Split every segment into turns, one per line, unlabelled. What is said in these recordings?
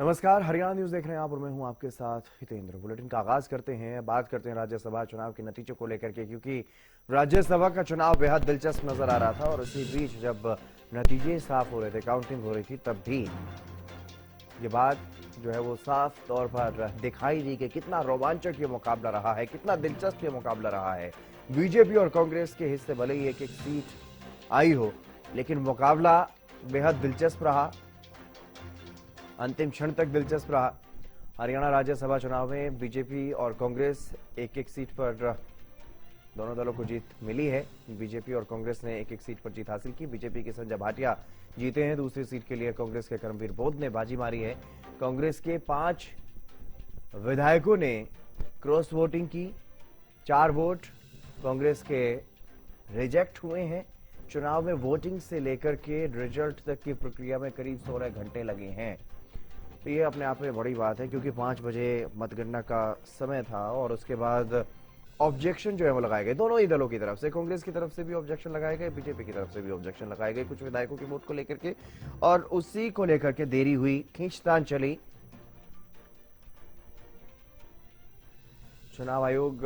नमस्कार, हरियाणा न्यूज देख रहे हैं आप और मैं हूं आपके साथ हितेंद्र। बुलेटिन का आगाज करते हैं। बात करते हैं राज्यसभा चुनाव के नतीजों को लेकर के, क्योंकि राज्यसभा का चुनाव बेहद दिलचस्प नजर आ रहा था और उसी बीच जब नतीजे साफ हो रहे थे, काउंटिंग हो रही थी, तब भी ये बात जो है वो साफ तौर पर दिखाई दी कि कितना रोमांचक ये मुकाबला रहा है, कितना दिलचस्प ये मुकाबला रहा है। बीजेपी और कांग्रेस के हिस्से भले ही एक एक सीट आई हो, लेकिन मुकाबला बेहद दिलचस्प रहा, अंतिम क्षण तक दिलचस्प रहा। हरियाणा राज्यसभा चुनाव में बीजेपी और कांग्रेस एक एक सीट पर दोनों दलों को जीत मिली है। बीजेपी और कांग्रेस ने एक एक सीट पर जीत हासिल की। बीजेपी के संजय भाटिया जीते हैं। दूसरी सीट के लिए कांग्रेस के कर्मवीर बोध ने बाजी मारी है। कांग्रेस के 5 विधायकों ने क्रॉस वोटिंग की। 4 वोट कांग्रेस के रिजेक्ट हुए हैं। चुनाव में वोटिंग से लेकर के रिजल्ट तक की प्रक्रिया में करीब 16 घंटे लगे हैं। तो ये अपने आप में बड़ी बात है, क्योंकि 5 बजे मतगणना का समय था और उसके बाद ऑब्जेक्शन जो है वो लगाए गए दोनों ही दलों की तरफ से। कांग्रेस की तरफ से भी ऑब्जेक्शन लगाए गए, बीजेपी की तरफ से भी ऑब्जेक्शन लगाए गए कुछ विधायकों के वोट को लेकर के, और उसी को लेकर के देरी हुई, खींचतान चली। चुनाव आयोग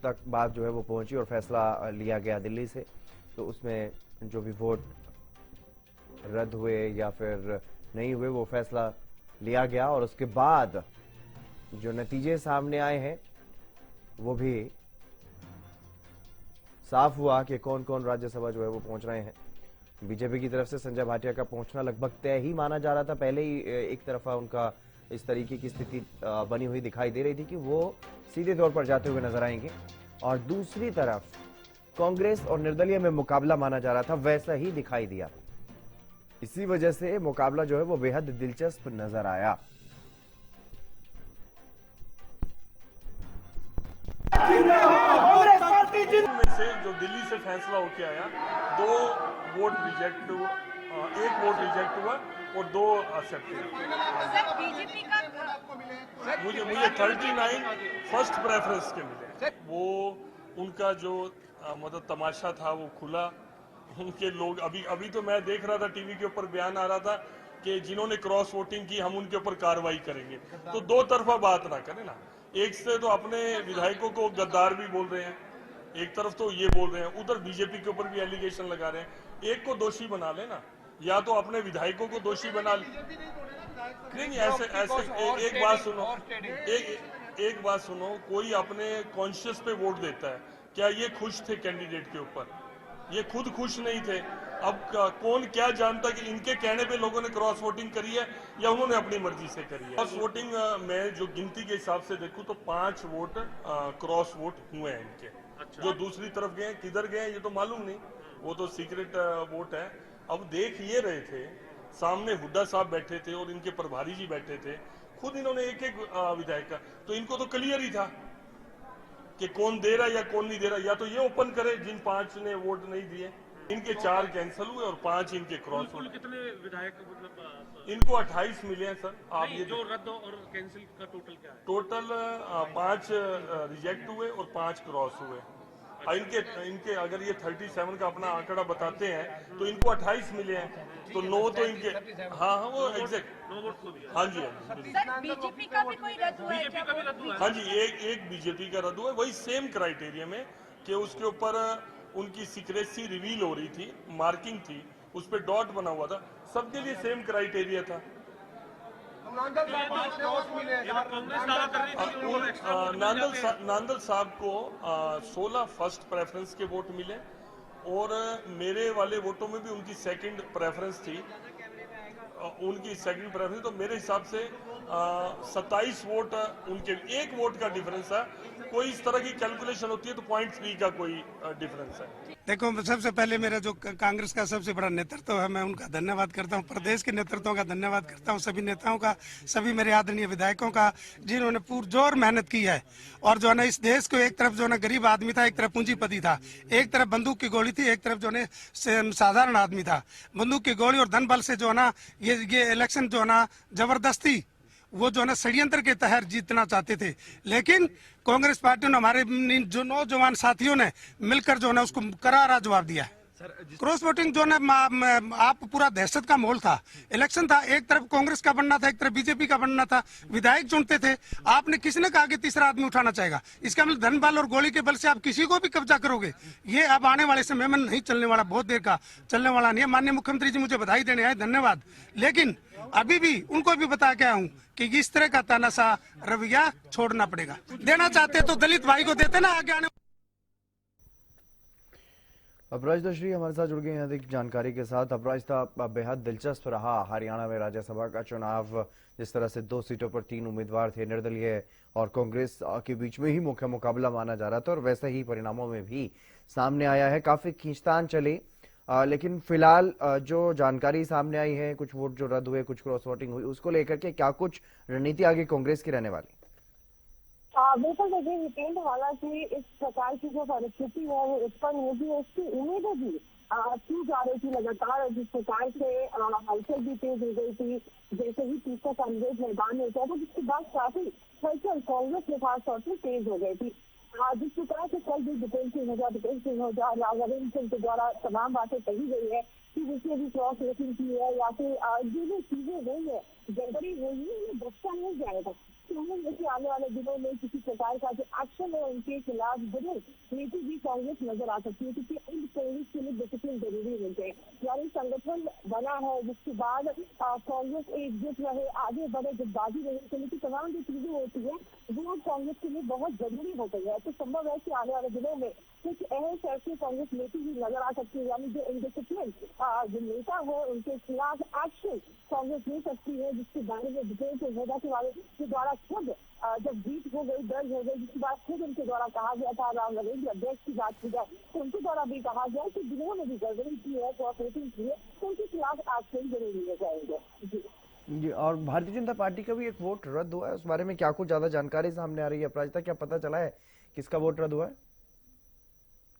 तक बात जो है वो पहुंची और फैसला लिया गया दिल्ली से। तो उसमें जो भी वोट रद्द हुए या फिर नहीं हुए, वो फैसला लिया गया और उसके बाद जो नतीजे सामने आए हैं वो भी साफ हुआ कि कौन कौन राज्यसभा जो है वो पहुंच रहे हैं। बीजेपी की तरफ से संजय भाटिया का पहुंचना लगभग तय ही माना जा रहा था। पहले ही एक तरफा उनका इस तरीके की स्थिति बनी हुई दिखाई दे रही थी कि वो सीधे तौर पर जाते हुए नजर आएंगे, और दूसरी तरफ कांग्रेस और निर्दलीय में मुकाबला माना जा रहा था, वैसा ही दिखाई दिया। इसी वजह से मुकाबला जो है वो बेहद दिलचस्प नजर आया।
में से जो दिल्ली से फैसला होके आया, 2 वोट रिजेक्ट हुआ, 1 वोट रिजेक्ट हुआ और 2 एक्सेप्ट हुए।
बीजेपी का
मुझे 39 फर्स्ट प्रेफरेंस के मिले। वो उनका जो मतलब तमाशा था वो खुला। उनके लोग अभी तो मैं देख रहा था टीवी के ऊपर बयान आ रहा था कि जिन्होंने क्रॉस वोटिंग की हम उनके ऊपर कार्रवाई करेंगे। तो 2 तरफा बात ना करें ना। एक से तो अपने विधायकों को गद्दार भी बोल रहे हैं, एक तरफ तो ये बोल रहे हैं, उधर बीजेपी के ऊपर भी एलिगेशन लगा रहे हैं। एक को दोषी बना लेना, या तो अपने विधायकों को दोषी बना ले। नहीं ऐसे एक बात सुनो, एक बात सुनो, कोई अपने कॉन्शियस पे वोट देता है, क्या ये खुश थे कैंडिडेट के ऊपर? ये खुद खुश नहीं थे। अब कौन क्या जानता कि इनके कहने पे लोगों ने क्रॉस वोटिंग करी है या उन्होंने अपनी मर्जी से करी है। क्रॉस वोटिंग में जो गिनती के हिसाब से देखूं तो 5 वोट क्रॉस वोट हुए हैं इनके। अच्छा। जो दूसरी तरफ गए, किधर गए ये तो मालूम नहीं, वो तो सीक्रेट वोट है। अब देख ये रहे थे, सामने हुड्डा साहब बैठे थे और इनके प्रभारी जी बैठे थे, खुद इन्होंने एक एक विधायक का, तो इनको तो क्लियर ही था कि कौन दे रहा है या कौन नहीं दे रहा। या तो ये ओपन करे जिन 5 ने वोट नहीं दिए, इनके 4 कैंसिल हुए और 5 इनके क्रॉस हुए।
कितने विधायक मतलब
इनको 28 मिले हैं सर। आप ये
जो रद्द और कैंसिल का टोटल क्या है?
टोटल 5 रिजेक्ट हुए और 5 क्रॉस हुए। इनके अगर ये 37 का अपना आंकड़ा बताते हैं तो इनको 28 मिले हैं, तो 9 तो इनके। हाँ वो एग्जैक्ट
9 वोट को दिया।
हाँ जी हाँ जी।
सर बीजेपी का भी कोई रद्द हुआ है क्या?
बीजेपी का भी रद्द हुआ है।
हाँ जी, एक बीजेपी का रद्द हुआ, वही सेम क्राइटेरिया में कि उसके ऊपर उनकी सीक्रेसी रिवील हो रही थी, मार्किंग थी, उस पर डॉट बना हुआ था, सबके लिए सेम क्राइटेरिया था। नांदल साहब को 16 फर्स्ट प्रेफरेंस के वोट मिले और मेरे वाले वोटों में भी उनकी सेकंड प्रेफरेंस थी, उनकी सेकंड प्रेफरेंस। तो मेरे हिसाब से 27 वोट उनके, 1 वोट का डिफरेंस है। कोई इस तरह की कैलकुलेशन होती है तो 0.3 का कोई डिफरेंस है।
देखो, सबसे पहले मेरा जो कांग्रेस का सबसे बड़ा नेतृत्व है, मैं उनका धन्यवाद करता हूं। प्रदेश के नेतृत्वों का धन्यवाद करता हूं, सभी नेताओं का, सभी मेरे आदरणीय विधायकों का, जिन्होंने पुरजोर मेहनत की है। और जो है ना, इस देश को एक तरफ जो है ना गरीब आदमी था, एक तरफ पूंजीपति था, एक तरफ बंदूक की गोली थी, एक तरफ जो है साधारण आदमी था। बंदूक की गोली और धन बल से जो है ना ये इलेक्शन जो है ना जबरदस्ती वो जो है ना षड्यंत्र के तहत जीतना चाहते थे, लेकिन कांग्रेस पार्टी ने, हमारे जो नौजवान साथियों ने मिलकर जो है ना उसको करारा जवाब दिया है। क्रॉस वोटिंग जो है आप पूरा दहशत का माहौल था। इलेक्शन था, एक तरफ कांग्रेस का बनना था, एक तरफ बीजेपी का बनना था, विधायक चुनते थे। आपने किसने कहा कि तीसरा आदमी उठाना चाहेगा? इसका मतलब धन बल और गोली के बल से आप किसी को भी कब्जा करोगे, ये अब आने वाले समय में नहीं चलने वाला, बहुत देर का चलने वाला नहीं है। माननीय मुख्यमंत्री जी मुझे बधाई देने आए, धन्यवाद। लेकिन अभी भी उनको भी बता के आया हूँ कि इस तरह का तानाशाह रवैया छोड़ना पड़ेगा। देना चाहते तो दलित भाई को देते ना, आगे आने।
अपराजिता श्री हमारे साथ जुड़ गए हैं अधिक जानकारी के साथ। अपराजिता, बेहद दिलचस्प रहा हरियाणा में राज्यसभा का चुनाव, जिस तरह से 2 सीटों पर 3 उम्मीदवार थे, निर्दलीय और कांग्रेस के बीच में ही मुख्य मुकाबला माना जा रहा था और वैसे ही परिणामों में भी सामने आया है। काफी खींचतान चली, लेकिन फिलहाल जो जानकारी सामने आई है, कुछ वोट जो रद्द हुए, कुछ क्रॉस वोटिंग हुई, उसको लेकर के क्या कुछ रणनीति आगे कांग्रेस की रहने वाली?
बिल्कुल देखिए विकेंड, हालांकि इस प्रकार की जो परिस्थिति है वो उत्पन्न होगी, उसकी उम्मीदें भी की जा रही थी लगातार। जिस प्रकार से हलचल भी तेज हो गई थी, जैसे ही तीसरा कांग्रेस मैदान में उतरा था, जिसके बाद काफी हलचल कांग्रेस में खास तौर पर तेज हो गई थी। जिस प्रकार से कल भी दीपेंद्र सिंह होजा राघवेंद्र सिंह के द्वारा तमाम बातें कही गई है कि जिसने भी क्रॉस वोटिंग की है या फिर जो चीजें हुई है, गड़बड़ी हुई है, ये बख्शा नहीं जाएगा। तो आने वाले दिनों में किसी प्रकार का जो एक्शन है उनके खिलाफ जरूर नीति भी कांग्रेस नजर आ सकती है, क्योंकि कांग्रेस के लिए डिसिप्लिन जरूरी हो गए। यानी संगठन बना है, जिसके बाद कांग्रेस एकजुट रहे, आगे बढ़े, जल्दबाजी रहे, तो लेकिन तमाम जो चीजें होती है वो कांग्रेस के लिए बहुत जरूरी हो गई है। तो संभव है कि आने वाले दिनों में कुछ अहम फैसले कांग्रेस नीति भी नजर आ सकती है, यानी जो इनडिसिप्लिन जो नेता है उनके खिलाफ एक्शन कांग्रेस ले सकती है, जिसके बारे में दीपेंद्र होजा के द्वारा खुद जब जीत हो गई, दर्ज हो गई, जिसके बाद खुद उनके द्वारा कहा गया था, राम रवींद्र अध्यक्ष की बात की जाए तो उनके द्वारा भी कहा गया कि जिन्होंने भी गड़बड़ी की है, कोऑपरेटिंग की है, तो उनके खिलाफ एक्शन जरूर लिए जाएंगे।
जी, और भारतीय जनता पार्टी का भी एक वोट रद्द हुआ है, उस बारे में क्या कुछ ज्यादा जानकारी सामने आ रही है? अपराजिता, क्या पता चला है किसका वोट रद्द हुआ है?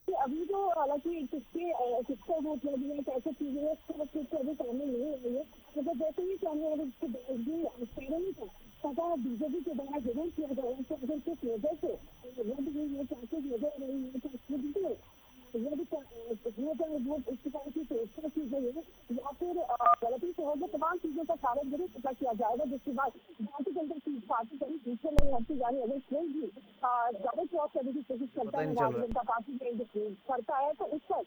अभी तो हालांकि किसका वोट रद्द हुआ, कैसे चीजें है, अभी सामने नहीं आई है। मतलब जैसे ही सामने पता है बीजेपी के द्वारा जरूर किया जाएगा, अगर किस वजह से रद्द हुई है, चाहे वजह रही है, वोट इस प्रकार की चेष्टा की गई है या फिर गलती से होगी, तमाम चीजों का कारण जरूर पता किया जाएगा, जिसके बाद भारतीय जनता पार्टी कभी पीछे नहीं हटती। यानी अगर कोई भी ज्यादा क्रॉस करने की कोशिश करता है, भारतीय जनता पार्टी करता है, तो उस पर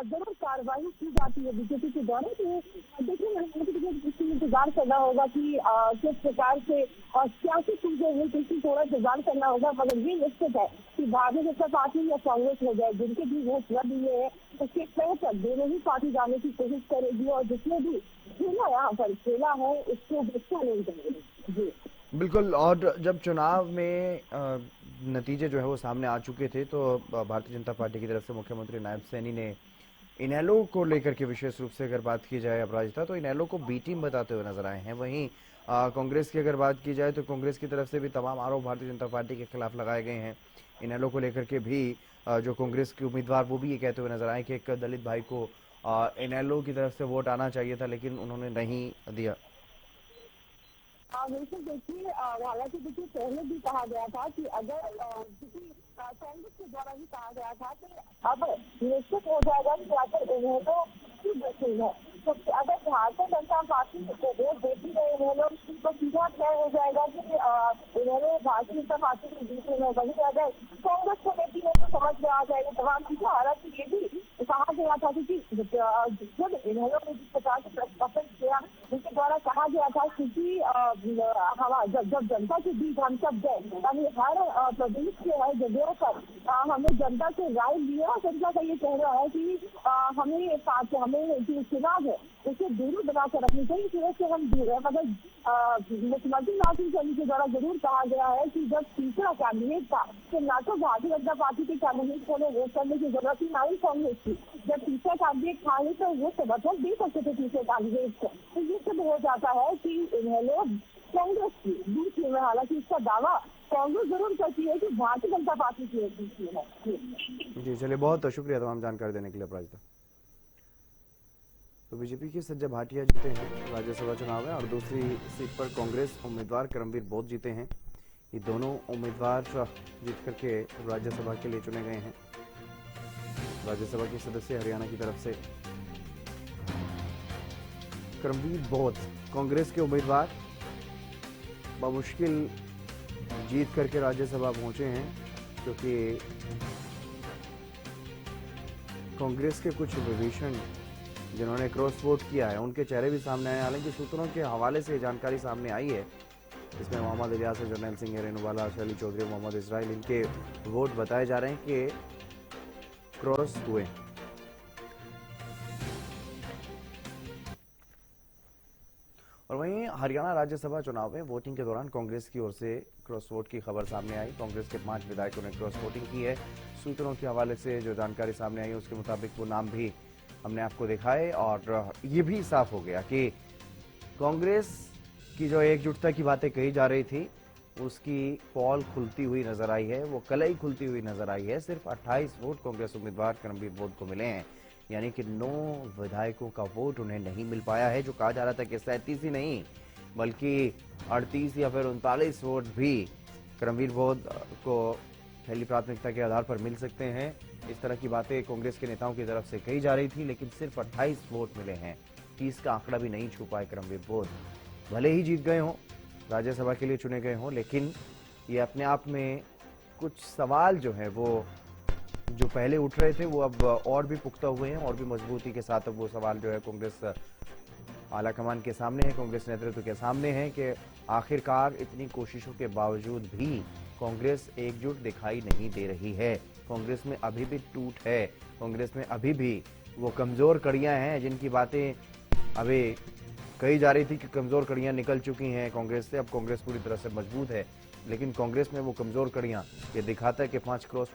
जरूर कार्रवाई की जाती है बीजेपी के द्वारा। तो देखिए इंतजार करना होगा कि किस प्रकार से और क्या सी चीजें हुई, किसी थोड़ा इंतजार करना होगा। मगर ये निश्चित है कि भारतीय जनता पार्टी या कांग्रेस हो जाए, जिनके भी वोट रद्द हुए हैं, उसके तय पर दोनों ही पार्टी जाने की कोशिश करेगी और जिसने भी खेला यहाँ पर खेला है उसको गुस्सा नहीं करेगी। जी
बिल्कुल। और जब चुनाव में नतीजे जो है वो सामने आ चुके थे, तो भारतीय जनता पार्टी की तरफ से मुख्यमंत्री नायब सैनी ने इनेलो को लेकर के विशेष रूप से अगर बात की जाए अपराजिता, तो इनेलो को बी टीम बताते हुए नजर आए हैं। वहीं कांग्रेस की अगर बात की जाए तो कांग्रेस की तरफ से भी तमाम आरोप भारतीय जनता पार्टी के खिलाफ लगाए गए हैं। इनेलो को लेकर के भी जो कांग्रेस के उम्मीदवार वो भी ये कहते हुए नजर आए कि एक दलित भाई को इनेलो की तरफ से वोट आना चाहिए था, लेकिन उन्होंने नहीं दिया।
बिल्कुल देखिए, हालांकि देखिए पहले भी कहा गया था कि अगर कांग्रेस के द्वारा ही कहा गया था कि अब निश्चित हो जाएगा कि अगर इन्हें है, तो अगर भारतीय जनता पार्टी को वोट देती रहे इन्होंने, तो सीधा तय हो जाएगा कि इन्होंने भारतीय जनता पार्टी के बीच में वही अगर कांग्रेस को देती है तो समझ में आ जाएगा तमाम चीजें। हालांकि ये भी कहा गया था कि जब इन्होंने जिस प्रकार से प्रश्न किया, उनके द्वारा कहा गया था क्योंकि जब जनता के बीच हम सब गए, यानी हर प्रदेश के हर जगहों पर हमें जनता से राय लिया और जनता का ये कह रहा है कि हमें जो चुनाव है उसे दूरी बनाकर रखनी चाहिए, इस वजह से हम दूर है। मगर मुख्यमंत्री नासिर सैनी के द्वारा जरूर कहा गया है कि जब तीसरा कैंडिडेट था तो ना तो भारतीय जनता पार्टी के कैंडिडेट को वोट करने की जरूरत ही ना ही कांग्रेस की। जब तीसरा कैंडिडेट था ही तो वो समर्थन दे सकते थे तीसरे कैंडिडेट को। तो ये सब हो जाता है कि इन्हें लोग कांग्रेस की बीच में, हालांकि इसका दावा कांग्रेस जरूर करती है कि भारतीय जनता पार्टी की बीच में है।
जी चलिए, बहुत शुक्रिया तमाम जानकारी देने के लिए अपराजिता। तो बीजेपी की संजय भाटिया जीते हैं राज्यसभा चुनाव में और दूसरी सीट पर कांग्रेस उम्मीदवार करमवीर बोध जीते हैं। ये दोनों उम्मीदवार जीत करके राज्यसभा के लिए चुने गए हैं। राज्यसभा के सदस्य हरियाणा की तरफ से करमवीर बोध कांग्रेस के उम्मीदवार बमुश्किल जीत करके राज्यसभा पहुंचे हैं, क्योंकि कांग्रेस के कुछ विभीषण जिन्होंने क्रॉस वोट किया है उनके चेहरे भी सामने आए। हालांकि सूत्रों के हवाले से जानकारी सामने आई है, इसमें मोहम्मद इलियास, जर्नैल सिंह, रेणुवाला, शैली चौधरी, मोहम्मद इसराइल, इनके वोट बताए जा रहे हैं कि क्रॉस हुए। और वहीं हरियाणा राज्यसभा चुनाव में वोटिंग के दौरान कांग्रेस की ओर से क्रॉस वोट की खबर सामने आई। कांग्रेस के 5 विधायकों ने क्रॉस वोटिंग की है। सूत्रों के हवाले से जो जानकारी सामने आई उसके मुताबिक वो नाम भी हमने आपको दिखाए और ये भी साफ हो गया कि कांग्रेस की जो एकजुटता की बातें कही जा रही थी उसकी पोल खुलती हुई नजर आई है, वो कलई खुलती हुई नजर आई है। सिर्फ 28 वोट कांग्रेस उम्मीदवार करमवीर बोध को मिले हैं, यानी कि 9 विधायकों का वोट उन्हें नहीं मिल पाया है। जो कहा जा रहा था कि 37 ही नहीं बल्कि 38 या फिर 39 वोट भी करमवीर बोध को पहली प्राथमिकता के आधार पर मिल सकते हैं, इस तरह की बातें कांग्रेस के नेताओं की तरफ से कही जा रही थी। लेकिन सिर्फ 28 वोट मिले हैं, 30 का आंकड़ा भी नहीं छू पाए करमवीर बोध। भले ही जीत गए हों, राज्यसभा के लिए चुने गए हों, लेकिन ये अपने आप में कुछ सवाल जो है वो जो पहले उठ रहे थे वो अब और भी पुख्ता हुए हैं और भी मजबूती के साथ अब वो सवाल जो है कांग्रेस आलाकमान के सामने है, कांग्रेस नेतृत्व के सामने है कि आखिरकार इतनी कोशिशों के बावजूद भी कांग्रेस एकजुट दिखाई नहीं दे रही है। कांग्रेस में अभी भी टूट है, कांग्रेस में अभी भी वो कमजोर कड़ियां हैं जिनकी बातें अभी कही जा रही थी कि कमजोर कड़ियां निकल चुकी हैं कांग्रेस से, अब कांग्रेस पूरी तरह से मजबूत है। लेकिन कांग्रेस में वो कमजोर कड़ियां ये दिखाता है कि 5 क्रॉस